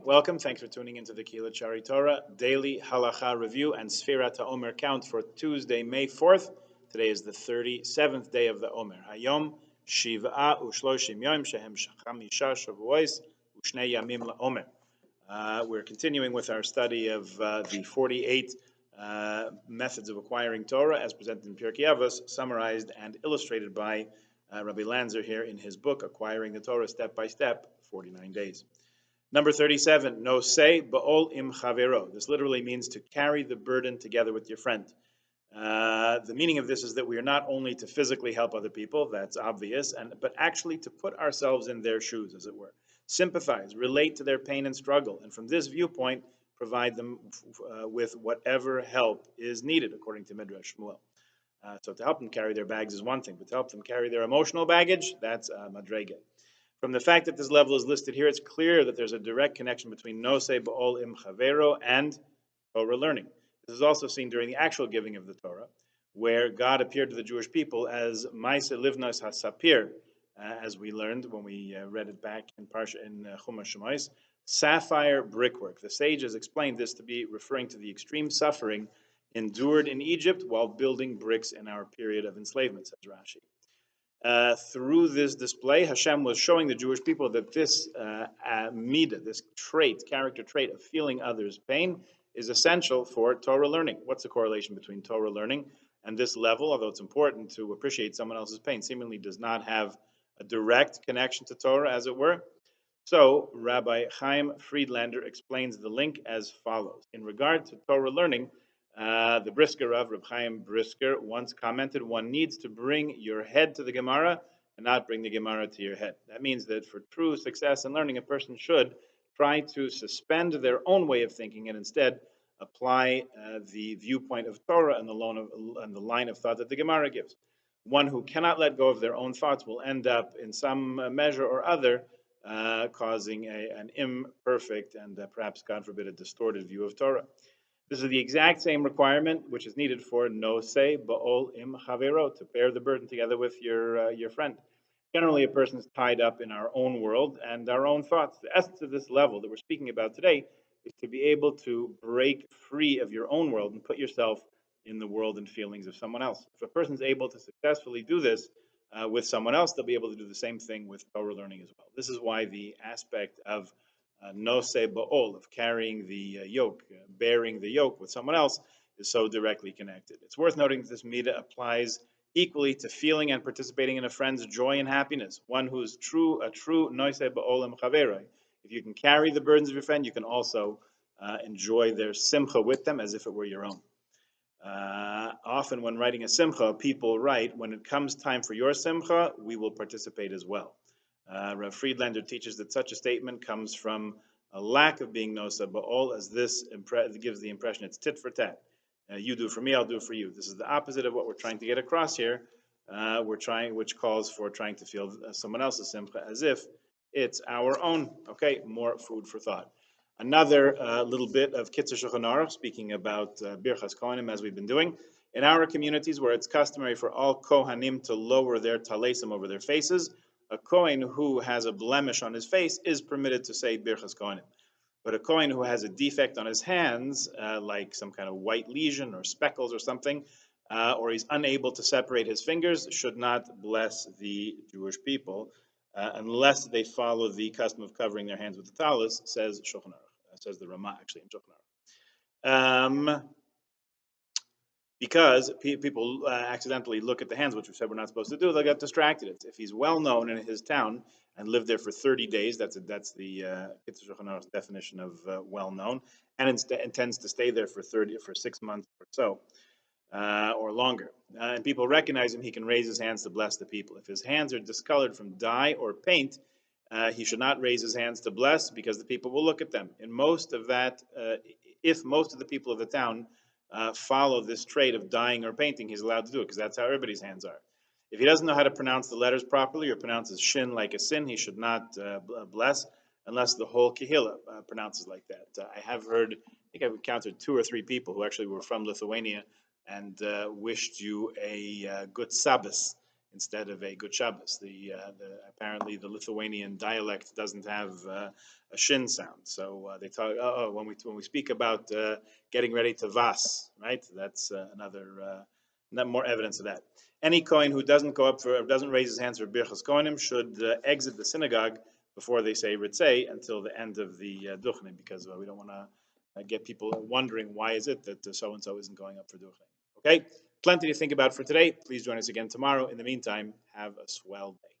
welcome. Thanks for tuning into the Kila Chari Torah Daily Halacha Review and Sefirah to Omer count for Tuesday, May 4th. Today is the 37th day of the Omer. Hayom Shiva Ushloshim Yom Shehem Chamisha Shavuos Ushnei Yamim LaOmer. We're continuing with our study of the 48 methods of acquiring Torah as presented in Pirkei Avos, summarized and illustrated by Rabbi Lanzer here in his book, Acquiring the Torah Step by Step, 49 Days. Number 37, no say ba'ol im chavero. This literally means to carry the burden together with your friend. The meaning of this is that we are not only to physically help other people, that's obvious, but actually to put ourselves in their shoes, as it were. Sympathize, relate to their pain and struggle, and from this viewpoint, provide them with whatever help is needed, according to Midrash Shmuel. So to help them carry their bags is one thing, but to help them carry their emotional baggage, that's madrege. From the fact that this level is listed here, it's clear that there's a direct connection between nosei ba'ol im chavero and Torah learning. This is also seen during the actual giving of the Torah, where God appeared to the Jewish people as Maise Livnos HaSapir, as we learned when we read it back in Chumash Shemais, sapphire brickwork. The sages explained this to be referring to the extreme suffering endured in Egypt while building bricks in our period of enslavement, says Rashi. Through this display, Hashem was showing the Jewish people that this midah, this character trait of feeling others' pain, is essential for Torah learning. What's the correlation between Torah learning and this level? Although it's important to appreciate someone else's pain, seemingly does not have a direct connection to Torah, as it were. So, Rabbi Chaim Friedlander explains the link as follows. In regard to Torah learning, the Brisker Rav, Reb Chaim Brisker, once commented, one needs to bring your head to the Gemara and not bring the Gemara to your head. That means that for true success in learning, a person should try to suspend their own way of thinking and instead apply the viewpoint of Torah and the line of thought that the Gemara gives. One who cannot let go of their own thoughts will end up in some measure or other causing an imperfect and perhaps, God forbid, a distorted view of Torah. This is the exact same requirement which is needed for nosei ba'ol im chavero, to bear the burden together with your friend. Generally, a person is tied up in our own world and our own thoughts. The essence of this level that we're speaking about today is to be able to break free of your own world and put yourself in the world and feelings of someone else. If a person is able to successfully do this with someone else, they'll be able to do the same thing with Torah learning as well. This is why the aspect of nosei ba'ol, of carrying the yoke, bearing the yoke with someone else, is so directly connected. It's worth noting that this midah applies equally to feeling and participating in a friend's joy and happiness. One who is a true nosei ba'ol im chavero. If you can carry the burdens of your friend, you can also enjoy their simcha with them as if it were your own. Often when writing a simcha, people write, when it comes time for your simcha, we will participate as well. Rav Friedlander teaches that such a statement comes from a lack of being nosei ba'ol, as this gives the impression it's tit for tat. You do for me, I'll do for you. This is the opposite of what we're trying to get across here. Which calls for trying to feel someone else's simcha as if it's our own. Okay, more food for thought. Another little bit of Kitzur Shulchan Aruch, speaking about Birchas Kohanim, as we've been doing. In our communities where it's customary for all Kohanim to lower their talesim over their faces, a Kohen who has a blemish on his face is permitted to say Birchas Kohanim. But a Kohen who has a defect on his hands, like some kind of white lesion or speckles or something, or he's unable to separate his fingers, should not bless the Jewish people unless they follow the custom of covering their hands with the talis, says Shulchan Aruch, says the Ramah actually in Shulchan Aruch. Because people accidentally look at the hands, which we said we're not supposed to do, they'll get distracted. If he's well known in his town and lived there for 30 days, that's the Kitzur Shulchan Aruch's definition of well known, and intends to stay there for 6 months or so, or longer. And people recognize him, he can raise his hands to bless the people. If his hands are discolored from dye or paint, he should not raise his hands to bless, because the people will look at them. If most of the people of the town follow this trait of dyeing or painting, he's allowed to do it, because that's how everybody's hands are. If he doesn't know how to pronounce the letters properly or pronounces shin like a sin, he should not bless unless the whole kehillah pronounces like that. I think I've encountered 2 or 3 people who actually were from Lithuania and wished you a good Sabbath instead of a good Shabbos. Apparently the Lithuanian dialect doesn't have a shin sound, so they talk. When we speak about getting ready to vas, right? That's not more evidence of that. Any Kohen who doesn't raise his hands for Birchas Kohanim should exit the synagogue before they say Ritzei until the end of the Duchnim, because we don't want to get people wondering why is it that so and so isn't going up for Duchnim. Okay, plenty to think about for today. Please join us again tomorrow. In the meantime, have a swell day.